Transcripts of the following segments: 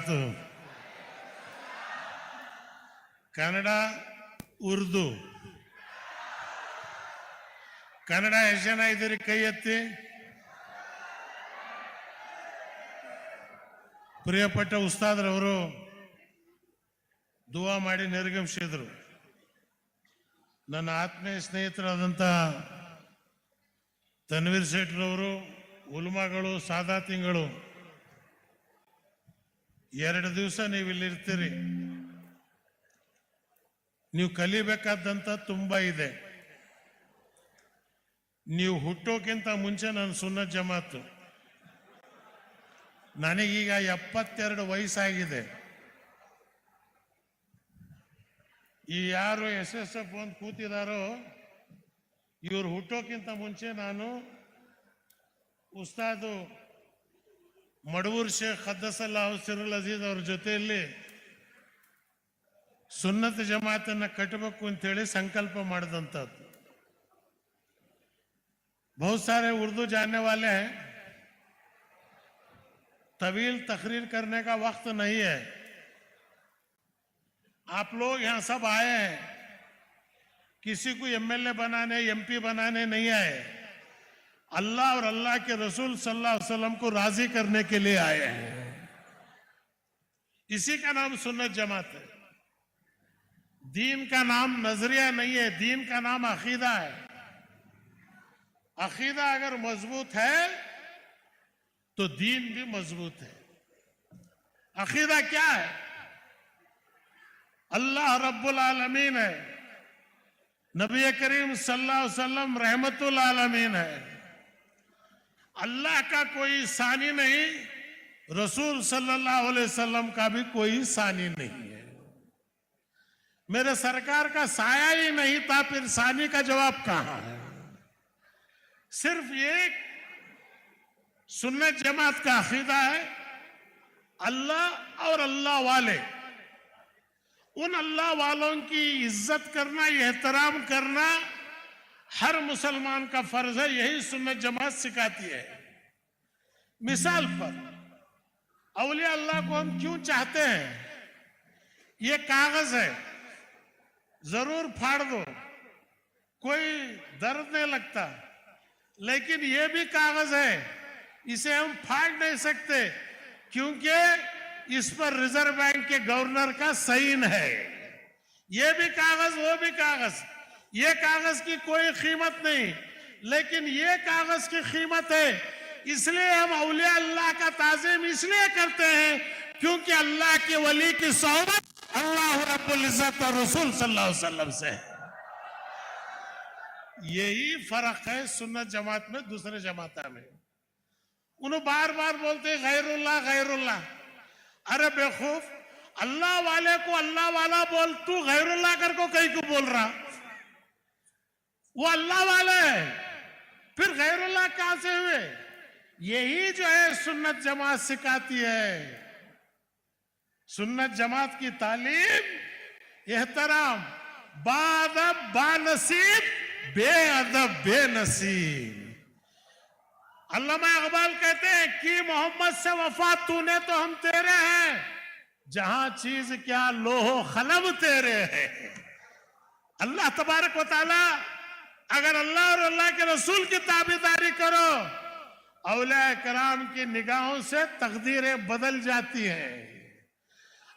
वबरकातुहू। ಕನ್ನಡ, ಉರ್ದು. ಕನ್ನಡ ಎಷ್ಟು ಜನ ಇದ್ದೀರಿ? ಕೈ ಎತ್ತಿ. ಪ್ರಿಯಪಟ್ಟ ಉಸ್ತಾದ್ರವರು ದುವಾ ಮಾಡಿ ನಿರ್ಗಮಿಸಿದ್ರು. ನನ್ನ ಆತ್ಮೀಯ ಸ್ನೇಹಿತರಾದಂಥ ತನ್ವೀರ್ ಸೇಠ್ರವರು, ಉಲ್ಮಾಗಳು, ಸಾದಾತಿಗಳು, 2 ದಿವಸ ನೀವು ಇಲ್ಲಿರ್ತೀರಿ. ನೀವು ಕಲಿಬೇಕಾದಂತ ತುಂಬಾ ಇದೆ. ನೀವು ಹುಟ್ಟೋಕ್ಕಿಂತ ಮುಂಚೆ ನಾನು ಸುನ್ನತ್ ಜಮಾತು. ನನಗೀಗ 72 ವಯಸ್ಸಾಗಿದೆ. ಈ ಯಾರು SSF ಒಂದು ಕೂತಿದಾರೋ ಇವರು ಹುಟ್ಟೋಕ್ಕಿಂತ ಮುಂಚೆ ನಾನು ಉಸ್ತಾದು ಮಡವೂರ್ ಶೇಖ್ ಖದ್ದಸಲ್ಲಾಹು ಸಿರುಲ್ ಅಜೀಜ್ ಅವ್ರ ಜೊತೆಯಲ್ಲಿ ಸುನ್ನತ್ ಜಮಾತನ್ನ ಕಟ್ಟಬೇಕು ಅಂತೇಳಿ ಸಂಕಲ್ಪ ಮಾಡಿದಂಥದ್ದು. बहुत सारे उर्दू जानने वाले हैं, तवील तकरीर करने का वक्त नहीं है. आप लोग यहां सब आए हैं, किसी को MLA बनाने, MP बनाने नहीं आए. अल्लाह और अल्लाह के रसूल सल्लल्लाहु अलैहि वसल्लम को राजी करने के लिए आए हैं. इसी का नाम सुन्नत जमात है. दीन का नाम नजरिया नहीं है, दीन का नाम अकीदा है. अकीदा अगर मजबूत है तो दीन भी मजबूत है. अकीदा क्या है? अल्लाह रब्बुल आलमीन है, नबी करीम सल्लल्लाहु अलैहि वसल्लम रहमतुल आलमीन है. अल्लाह का कोई सानी नहीं, रसूल सल्लल्लाहु अलैहि वसल्लम का भी कोई सानी नहीं है. मेरे सरकार का साया ही नहीं था, फिर सानी का जवाब कहां है? सिर्फ एक सुन्नत जमात का अकीदा है, अल्लाह और अल्लाह वाले, उन अल्लाह वालों की इज्जत करना, एहतराम करना हर मुसलमान का फर्ज है. यही सुन्नत जमात सिखाती है. मिसाल पर औलिया अल्लाह को हम क्यों चाहते हैं? ये कागज है, जरूर फाड़ दो, कोई दर्द नहीं लगता. लेकिन ये भी कागज है, इसे हम फाड़ नहीं सकते क्योंकि इस पर रिजर्व बैंक के गवर्नर का साइन है. ये भी कागज, वो भी कागज. ये कागज की कोई कीमत नहीं, लेकिन ये कागज की कीमत है. इसलिए हम औलिया अल्लाह का ताज़ीम इसलिए करते हैं क्योंकि अल्लाह के वली की सोहबत अल्लाह रब्बुल इज्जत और रसूल सल्लल्लाहु अलैहि वसल्लम से. यही फर्क है सुन्नत जमात में दूसरे जमाता में. उन्होंने बार बार बोलते गैरुल्लाह गैरुल्लाह. अरे बेवकूफ, अल्लाह वाले को अल्लाह वाला बोल, तू गैरुल्लाह कर को कहीं को बोल रहा? वो अल्लाह वाले है, फिर गैरुल्लाह कहां से हुए? यही जो है सुन्नत जमात सिखाती है. सुन्नत जमात की तालीम एहतराम, बाअदब बानसीब, बेअदब बेनसीब. अल्लामा इकबाल कहते हैं कि मोहम्मद से वफा तूने तो हम तेरे हैं, जहां चीज क्या लोहो खलब तेरे हैं. अल्लाह तबारक व तआला, अगर अल्लाह और अल्लाह के रसूल की ताबेदारी करो, औलिया कराम की निगाहों से तकदीरें बदल जाती हैं.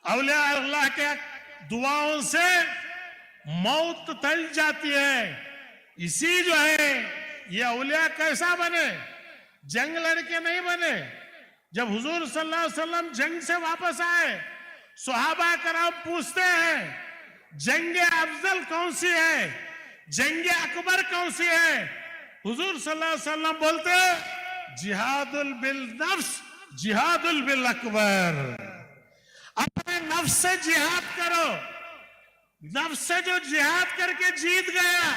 औलिया अल्लाह के दुआओं से मौत टल जाती है. इसी जो है ये औलिया कैसा बने? जंग लड़के नहीं बने. जब हुजूर सल्लल्लाहु अलैहि वसल्लम जंग से वापस आए, सहाबा कराम पूछते हैं जंगे अफजल कौन सी है, जंगे अकबर कौन सी है? हुजूर सल्लल्लाहु अलैहि वसल्लम बोलते जिहादुल बिल नफ्स जिहादुल बिल अकबर. अपने नफ्स से जिहाद करो. नफ्स से जो जिहाद करके जीत गया,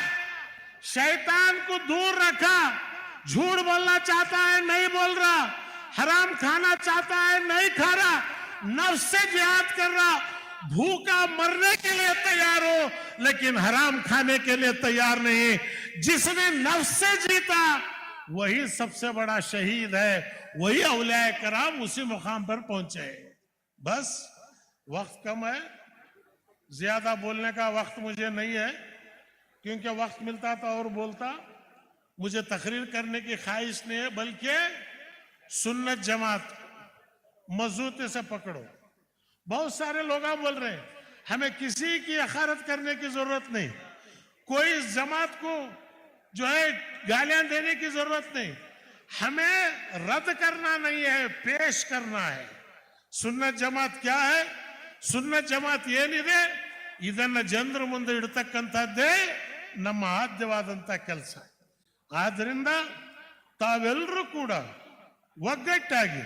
शैतान को दूर रखा, झूठ बोलना चाहता है नहीं बोल रहा, हराम खाना चाहता है नहीं खा रहा, नफ्स से जिहाद कर रहा, भूखा मरने के लिए तैयार हो लेकिन हराम खाने के लिए तैयार नहीं. जिसने नफ्स से जीता वही सबसे बड़ा शहीद है. वही औलिया कराम उसी मुकाम पर पहुंचे. बस वक्त कम है, ज्यादा बोलने का वक्त मुझे नहीं है, क्योंकि वक्त मिलता तो और बोलता। मुझे तकरीर करने की ख्वाहिश नहीं है, बल्कि सुन्नत जमात मजबूती से पकड़ो। बहुत सारे लोग बोल रहे हैं हमें किसी की हकारत करने की जरूरत नहीं, कोई इस जमात को जो है गालियां देने की जरूरत नहीं, हमें रद्द करना नहीं है, पेश करना है। सुन्नत जमात क्या है? सुन्नत जमात ಏನಿದೆ ಇದನ್ನ ಜನರ ಮುಂದೆ ಇಡತಕ್ಕಂತದ್ದೇ ನಮ್ಮ ಆದ್ಯವಾದಂತ ಕೆಲಸ. ಆದ್ರಿಂದ ತಾವೆಲ್ಲರೂ ಕೂಡ ಒಗ್ಗಟ್ಟಾಗಿ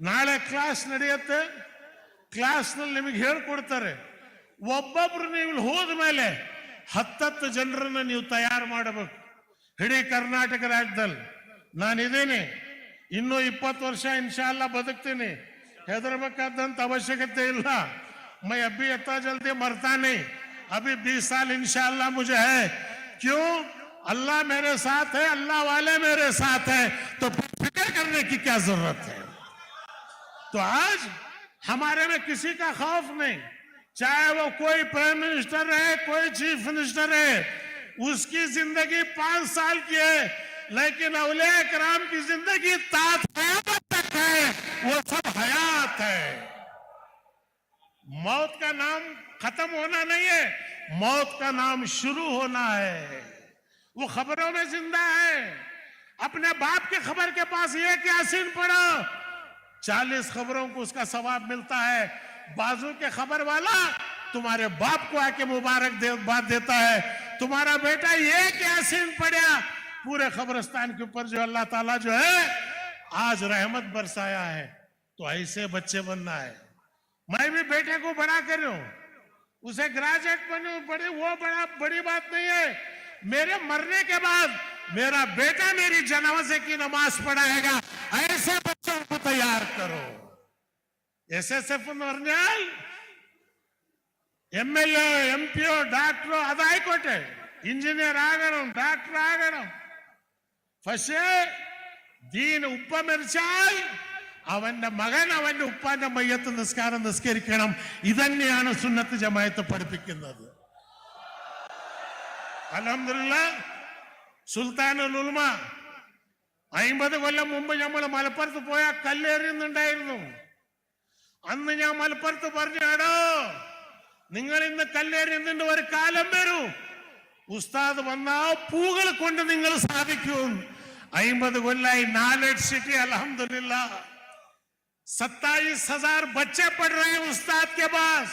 ನಾಳೆ ಕ್ಲಾಸ್ ನಡೆಯುತ್ತೆ, ಕ್ಲಾಸ್ ನಲ್ಲಿ ನಿಮಗೆ ಹೇಳಿಕೊಡ್ತಾರೆ. ಒಬ್ಬೊಬ್ರು ನೀವು ಹೋದ ಮೇಲೆ 10 ಜನರನ್ನ ನೀವು ತಯಾರು ಮಾಡಬೇಕು. ಇಡೀ ಕರ್ನಾಟಕ ರಾಜ್ಯದಲ್ಲಿ ನಾನಿದ್ದೀನಿ, ಇನ್ನೂ 20 ವರ್ಷ ಇನ್ಶಾಅಲ್ಲಾ ಬದುಕ್ತೀನಿ, ಹೆದರಬೇಕಾದಂತ ಅವಶ್यकತೆ ಇಲ್ಲ. मैं अभी इतना जल्दी मरता नहीं, अभी 20 साल इंशाअल्लाह मुझे है. क्यों? अल्लाह मेरे साथ है, अल्लाह वाले मेरे साथ है, तो फिक्र करने की क्या जरूरत है. तो आज हमारे में किसी का खौफ नहीं, चाहे वो कोई प्राइम मिनिस्टर है, कोई चीफ मिनिस्टर है. उसकी जिंदगी 5 साल की है, लेकिन औलिया किराम की जिंदगी तात क़यामत तक है, वो सब हयात है. मौत का नाम खत्म होना नहीं है, मौत का नाम शुरू होना है. वो खबरों में जिंदा है. अपने बाप के खबर के पास एक यासीन पढ़ो, 40 खबरों को उसका सवाब मिलता है. बाजू के खबर वाला तुम्हारे बाप को आके मुबारक बात देता है. तुम्हारा बेटा एक यासीन पढ़ा, पूरे खबरस्तान के ऊपर जो अल्लाह ताला जो है आज रहमत बरसाया है. तो ऐसे बच्चे बनना है. मैं भी बेटे को बड़ा करूं, उसे ग्रेजुएट बनूं, बड़ी बात नहीं है. मेरे मरने के बाद मेरा बेटा मेरी जनाजे की नमाज पढ़ाएगा. ऐसे बच्चों को तैयार करो. SSF പറഞ്ഞാൽ MLA MPO ഡോക്ടറോ അതായിക്കോട്ടെ, എഞ്ചിനീയർ ആകണം, ഡോക്ടർ ആകണം. പക്ഷേ ദീൻ ഉപ്പ മരിച്ചാൽ അവന്റെ മകൻ അവന്റെ ഉപ്പാന്റെ മയ്യത്ത് നിസ്കാരം നിസ്കരിക്കണം. ഇതന്നെയാണ് സുന്നത്ത് ജമാഅത്ത് പഠിപ്പിക്കുന്നത്. അൽഹംദുലില്ലാഹ് സുൽത്താനുൽ ഉലമ 50 കൊല്ലം മുമ്പ് നമ്മൾ മലപ്പുറത്ത് പോയാൽ കല്ലെറിയുന്നുണ്ടായിരുന്നു. അന്ന് ഞാൻ മലപ്പുറത്ത് പറഞ്ഞാടോ, നിങ്ങൾ ഇന്ന് കല്ലെറിയുന്നുണ്ട്, ഒരു കാലം വരൂ ഉസ്താദ് വന്നാ പൂകൾ കൊണ്ട് നിങ്ങൾ സാധിക്കും. 50 കൊല്ലായി നാലെഡ് സിറ്റി अल्हम्दुलिल्लाह 27,000 बच्चे पढ़ रहे हैं उस्ताद के पास.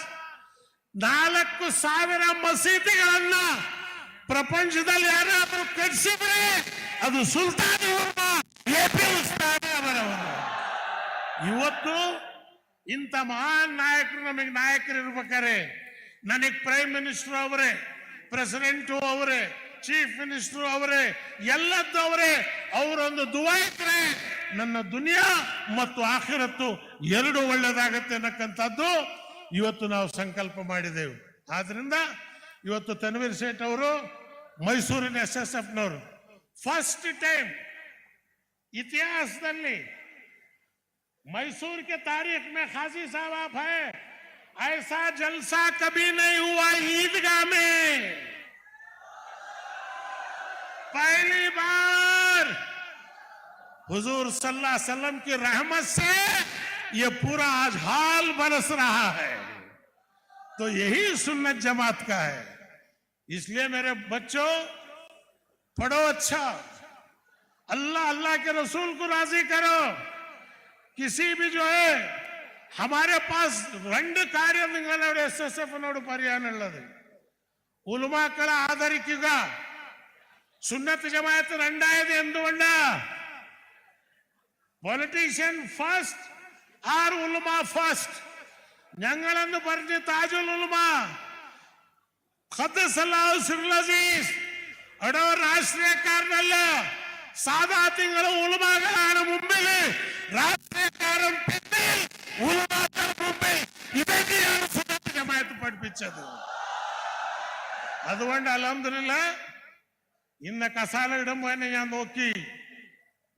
4,000 ಮಸೀದಿಗಳನ್ನ ಪ್ರಪಂಚದಲ್ಲಿ ಯಾರಾದರೂ ಕಟ್ಟಿಸಿದ್ರೆ ಅದು ಸುಲ್ತಾನ್ ಉಲಮ ಎಪಿ ಉಸ್ತಾದ್ ಅವರವರು. ಇವತ್ತು ಇಂಥ ಮಹಾನ್ ನಾಯಕರು ನಮಗೆ ನಾಯಕರು ಇರ್ಬೇಕಾರೆ ನನಗೆ ಪ್ರೈಮ್ ಮಿನಿಸ್ಟರ್ ಅವರೇ, ಪ್ರೆಸಿಡೆಂಟ್ ಅವರೇ, ಚೀಫ್ ಮಿನಿಸ್ಟರ್ ಅವರೇ, ಎಲ್ಲದ್ದು ಅವರೇ. ಅವರೊಂದು ದುವಾ ಇದ್ರೆ ನನ್ನ ದುನಿಯಾ ಮತ್ತು ಆಖಿರತ್ತು ಎರಡು ಒಳ್ಳೆದಾಗತ್ತೆ ಅನ್ನಕ್ಕಂಥದ್ದು ಇವತ್ತು ನಾವು ಸಂಕಲ್ಪ ಮಾಡಿದೆವು. ಆದ್ರಿಂದ ಇವತ್ತು ತನ್ವೀರ್ ಸೇಠ್ ಅವರು ಮೈಸೂರಿನ SSF ನವರು ಫಸ್ಟ್ ಟೈಮ್ ಇತಿಹಾಸದಲ್ಲಿ मैसूर के तारीख में खासी साहब आप है, ऐसा जलसा कभी नहीं हुआ ईदगाह में. पहली बार हुजूर सल्लल्लाहु अलैहि वसल्लम की रहमत से ये पूरा आज हाल बरस रहा है. तो यही सुन्नत जमात का है. इसलिए मेरे बच्चों पढ़ो अच्छा, अल्लाह अल्लाह के रसूल को राजी करो. किसी भी जो है हमारे पास രണ്ട് കാര്യം നിങ്ങളുടെ SSFനോട് പറയാനുള്ളത്, ഉലമാക്കളെ ആദരിക്കുക. സുന്നത്ത് ജമാഅത്ത് രണ്ടായത് എന്തുകൊണ്ട്? പൊളിറ്റീഷ്യൻ ഫസ്റ്റ് ആർ ഉലമ ഫസ്റ്റ്. ഞങ്ങളെന്ന് പറഞ്ഞ് താജുൽ ഉലമ ഖദ്ദസല്ലാഹു സിർറൽ അസീസ് എടോ രാഷ്ട്രീയക്കാരനല്ല, സാദാത്യങ്ങളും ഉലമാകളാണ് മുമ്പിൽ, രാഷ്ട്രീയക്കാരൻ പിന്നിൽ, ഉലമാക്കൾ മുമ്പിൽ. ഇതൊക്കെയാണ് സുന്നത്ത് ജമാഅത്ത് പഠിപ്പിച്ചത്. അതുകൊണ്ട് അൽഹംദുലില്ലാഹ് ഇന്ന് കസാല ഇടുമ്പോൾ തന്നെ ഞാൻ നോക്കി,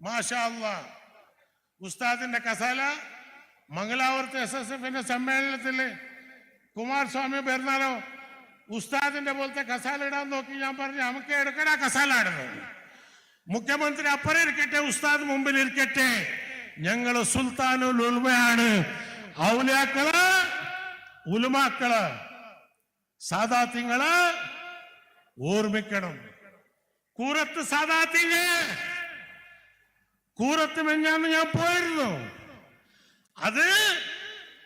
മാഷാ അല്ലാഹ് ഉസ്താദിന്റെ കസാല മംഗലാപുരത്ത് SSFന്റെ സമ്മേളനത്തിൽ കുമാരസ്വാമി പെരുന്നാളോ ഉസ്താദിന്റെ പോലത്തെ കസാല ഇടാൻ നോക്കി. ഞാൻ പറഞ്ഞു നമുക്ക് എടുക്കടാ കസാല ഇടുന്നത്, മുഖ്യമന്ത്രി അപ്പുറം ഇരിക്കട്ടെ, ഉസ്താദ് മുമ്പിൽ ഇരിക്കട്ടെ. ഞങ്ങള് സുൽത്താനുൽ ഉലമയാണ്. ഔലിയാക്കള്, ഉലമാക്കള്, സാദാത്യങ്ങള് ഓർമ്മിക്കണം. കൂറത്ത് സാദാത്യങ്ങൾ, കൂറത്ത് മെഞ്ഞാന്ന് ഞാൻ പോയിരുന്നു. അത്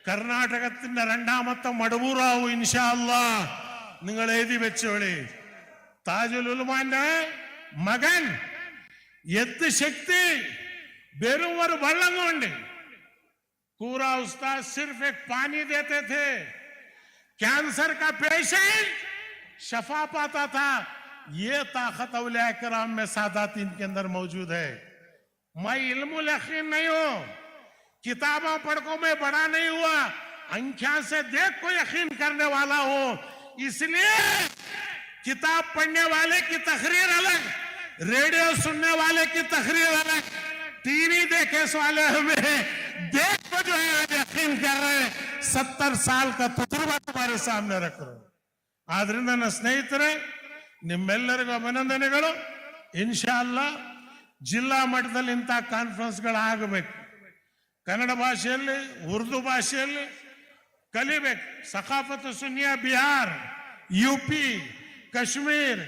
കർണാടകത്തിന്റെ രണ്ടാമത്തെ മടവൂറാവും ഇൻഷാ അല്ലാഹ്. നിങ്ങൾ എഴുതി വെച്ചോളി. താജുൽ ഉലമാന്റെ മകൻ എന്ത് ശക്തി, വെറും ഒരു വെള്ളം കൊണ്ട് पूरा उस्ताद सिर्फ एक पानी देते थे, कैंसर का पेशेंट शफा पाता था. ये ताकत औलिया किराम में सादातीन के अंदर मौजूद है. मैं इल्मुल यकीन नहीं हूं, किताबों पढ़कर मैं बड़ा नहीं हुआ, आंखों से देख को यकीन करने वाला हूं. इसलिए किताब पढ़ने वाले की तकरीर अलग, रेडियो सुनने वाले की तकरीर अलग, टीवी देखे वाले हमें देख को जो है आज यकीन कर रहे हैं. 70 साल का तजुर्बा तुम्हारे सामने रख रहे. ಆದ್ರಿಂದ ನನ್ನ ಸ್ನೇಹಿತರೆ, ನಿಮ್ಮೆಲ್ಲರಿಗೂ ಅಭಿನಂದನೆಗಳು. ಇನ್ಶಾ ಅಲ್ಲಾಹ್ ಜಿಲ್ಲಾ ಮಟ್ಟದಲ್ಲಿ ಇಂಥ ಕಾನ್ಫರೆನ್ಸ್ಗಳು ಆಗಬೇಕು. ಕನ್ನಡ ಭಾಷೆಯಲ್ಲಿ, ಉರ್ದು ಭಾಷೆಯಲ್ಲಿ ಕಲಿಬೇಕು. Saqafat Sunniya Bihar, UP, Kashmir,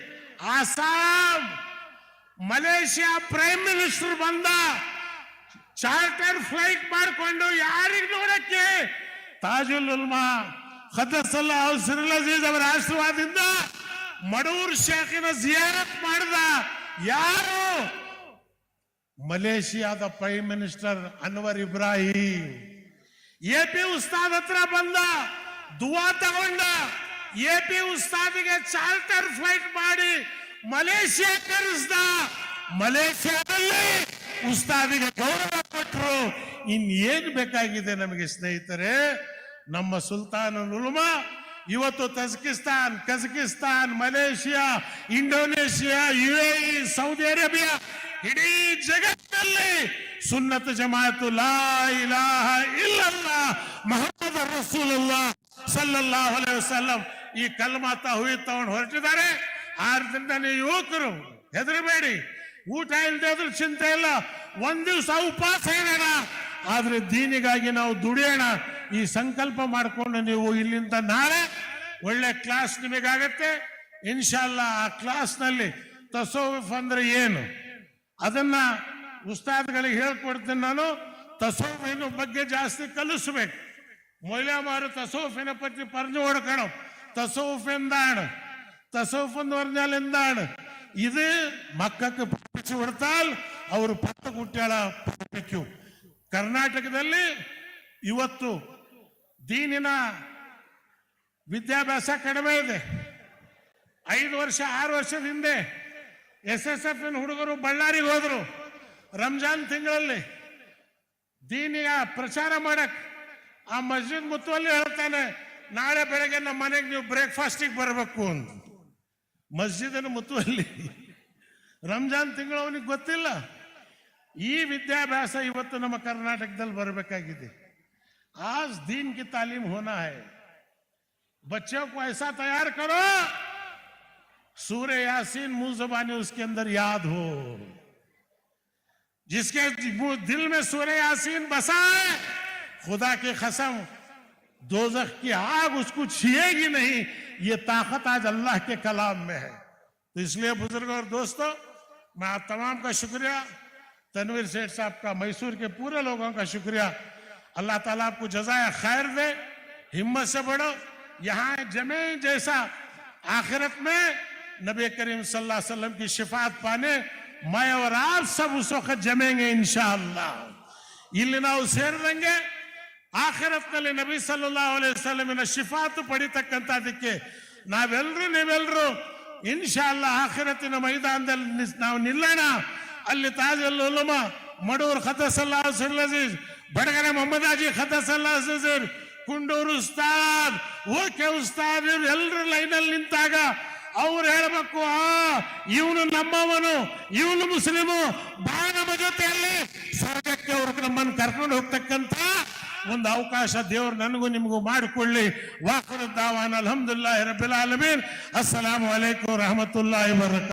Assam, Malaysia prime minister ಬಂದ ಚಾರ್ಟರ್ ಫ್ಲೈಟ್ ಮಾಡಿಕೊಂಡು ಯಾರಿಗೆ ನೋಡಕ್ಕೆ ತಾಜುಲ್ ಉಲಮಾ ಖದ್ದಸಲ್ಲಾಹು ಸಿರುಲ್ ಅಜೀಜ್ ಅವರ ಆಶೀರ್ವಾದದಿಂದ ಮಡೂರ್ ಶೇಖಿನ ಜಿಯಾರತ್ ಮಾಡಿದ. ಯಾರು? ಮಲೇಷಿಯಾದ prime minister Anwar Ibrahim. AP ಉಸ್ತಾದ್ ಹತ್ರ ಬಂದ, ದುವಾ ತಗೊಂಡ. AP ಉಸ್ತಾದಿಗೆ ಚಾರ್ಟರ್ ಫ್ಲೈಟ್ ಮಾಡಿ ಮಲೇಷಿಯಾ ಕರೆಸ್ದ. ಮಲೇಷಿಯಾದಲ್ಲಿ ಉಸ್ತಾದಿಗೆ ಗೌರವ ಕೊಟ್ಟರು. ಇನ್ನೇನು ಬೇಕಾಗಿದೆ ನಮಗೆ ಸ್ನೇಹಿತರೆ? ನಮ್ಮ ಸುಲ್ತಾನುಲ್ ಉಲಮಾ ಇವತ್ತು Tajikistan, Kazakhstan, Malaysia, Indonesia, UAE, Saudi Arabia, ಇಡೀ ಜಗತ್ತಿನಲ್ಲಿ ಸುನ್ನತ್ ಜಮಾತು ಲಾ ಇಲಾಹ ಇಲ್ಲಲ್ಲಾಹ್ ಮುಹಮ್ಮದ್ ರಸೂಲುಲ್ಲಾಹ್ ಸಲ್ಲಲ್ಲಾಹು ಅಲೈಹಿ ವಸಲ್ಲಂ ಈ ಕಲ್ಮಾ ತೌಹೀದ್ ತಗೊಂಡು ಹೊರಟಿದ್ದಾರೆ. ಆದ್ರಿಂದ ನೀವು ಯುವಕರು ಹೆದರಬೇಡಿ. ಊಟ ಇಲ್ಲದೆ ಇದ್ರೂ ಚಿಂತೆ ಇಲ್ಲ, ಒಂದ್ ದಿವಸ ಉಪವಾಸ ಇರೋಣ, ಆದ್ರೆ ದೀನಿಗಾಗಿ ನಾವು ದುಡಿಯೋಣ. ಈ ಸಂಕಲ್ಪ ಮಾಡಿಕೊಂಡು ನೀವು ಇಲ್ಲಿಂದ ನಾಳೆ ಒಳ್ಳೆ ಕ್ಲಾಸ್ ನಿಮಗಾಗತ್ತೆ ಇನ್ಶಾ ಅಲ್ಲಾಹ್. ಆ ಕ್ಲಾಸ್ನಲ್ಲಿ ತಸವ್ವುಫ್ ಅಂದ್ರೆ ಏನು ಅದನ್ನ ಉಸ್ತಾದ್ಗಳಿಗೆ ಹೇಳ್ಕೊಡ್ತೀನಿ ನಾನು. തസൗഫിനെ ಬಗ್ಗೆ ಜಾಸ್തി കലിസ്ಬೇಕು. മൗലവിമാര് തസൗഫിനെ പറ്റി പറഞ്ഞു കൊടുക്കണം. തസൗഫ് എന്താണ്, തസൗഫ് എന്ന് പറഞ്ഞാൽ എന്താണ്? ഇത് മക്കൾക്ക് പഠിപ്പിച്ചു കൊടുത്താൽ അവർ 10 കുട്ടികളെ പഠിപ്പിക്കും. ಕರ್ನಾಟಕದಲ್ಲಿ ಇವತ್ತು ದೀನಿನ ವಿದ್ಯಾಭ್ಯಾಸ ಕಡಿಮೆ ಇದೆ. 5 ವರ್ಷ 6 ವರ್ಷದ ಹಿಂದೆ SSF ಹುಡುಗರು ಬಳ್ಳಾರಿಗೆ ಹೋದ್ರು. ರಂಜಾನ್ ತಿಂಗಳಲ್ಲಿ ದೀನಿಯ ಪ್ರಚಾರ ಮಾಡಕ್ ಆ ಮಸ್ಜಿದ್ ಮುತ್ತುವಲ್ಲಿ ಹೇಳ್ತಾನೆ, ನಾಳೆ ಬೆಳಗ್ಗೆ ನಮ್ಮ ಮನೆಗೆ ನೀವು ಬ್ರೇಕ್ಫಾಸ್ಟಿಗೆ ಬರಬೇಕು ಅಂತ. ಮಸ್ಜಿದಿನ ಮುತ್ತುವಲ್ಲಿ ರಂಜಾನ್ ತಿಂಗಳು ಅವನಿಗೆ ಗೊತ್ತಿಲ್ಲ. ಈ ವಿದ್ಯಾಭ್ಯಾಸ ಇವತ್ತು ನಮ್ಮ ಕರ್ನಾಟಕದಲ್ಲಿ ಬರಬೇಕಾಗಿದೆ. आज दीन की तालीम होना है. बच्चों को ऐसा तैयार करो सूरह यासीन मुंह ज़बानी उसके अंदर याद हो. जिसके दिल में सूरह यासीन बसा है, खुदा की कसम दोज़ख की आग उसको छुएगी नहीं. ये ताकत आज अल्लाह के कलाम में है. तो इसलिए बुजुर्गों और दोस्तों, मैं आप तमाम का शुक्रिया, तनवीर सेठ साहब का, मैसूर के पूरे लोगों का शुक्रिया. अल्लाह ताला आपको जज़ाए खैर दे. हिम्मत से बढ़ो. यहाँ जमे जैसा आखिरत में नबी करीम सल्लल्लाहु अलैहि वसल्लम की शिफात पाने मैं और आप सब उस वक्त जमेंगे इंशाअल्लाह. ಇಲ್ಲಿ ನಾವು ಸೇರಿದಂಗೆ ಆಖಿರತ್ನಲ್ಲಿ ನಬಿ ಸಲ್ಲಲ್ಲಾಹು ಅಲೈಹಿ ವಸಲ್ಲಮಿನ ಶಿಫಾತ್ ಪಡಿತಕ್ಕಂಥದಕ್ಕೆ ನೀವೆಲ್ಲರೂ ಇನ್ಶಾಅಲ್ಲಾಹ್ ಆಖಿರತಿನ ಮೈದಾನದಲ್ಲಿ ನಾವು ನಿಲ್ಲೋಣ. ಅಲ್ಲಿ ತಾಜುಲ್ ಉಲಮಾ ಮಡೂರ್ ಖದ್ದಸಲ್ಲಾಹು ಸಿರುಲ್ ಅಜೀಜ್, ಬಡಗರೆ ಮೊಹಮ್ಮದ್ ಹಾಜಿ ಖದ್ದಸಲ್ಲಾಹು ಅಜೀಜ್, ಕುಂಡೂರು ಉಸ್ತಾದ್, ಓಕೆ ಉಸ್ತಾದ್ ಎಲ್ಲರೂ ಲೈನಲ್ಲಿ ನಿಂತಾಗ ಅವ್ರು ಹೇಳ್ಬೇಕು, ಇವನು ನಮ್ಮವನು, ಇವನು ಮುಸ್ಲಿಮು, ಬಾ ನಮ್ಮ ಜೊತೆಯಲ್ಲಿ ಸ್ವರ್ಗಕ್ಕೆ ಅವ್ರಿಗೆ ನಮ್ಮನ್ನು ಕರ್ಕೊಂಡು ಹೋಗ್ತಕ್ಕಂಥ ಒಂದು ಅವಕಾಶ ದೇವರು ನನಗೂ ನಿಮಗೂ ಮಾಡಿಕೊಳ್ಳಿ. ವಾಖಿರು ದಾವಾನ ಅಲ್ಹಮ್ದುಲಿಲ್ಲಾಹಿ ರಬ್ಬಿಲ್ ಆಲಮೀನ್. ಅಸ್ಸಲಾಮು ಅಲೈಕುಂ ವರಹಮತುಲ್ಲಾಹಿ ವಬರಕಾತುಹು.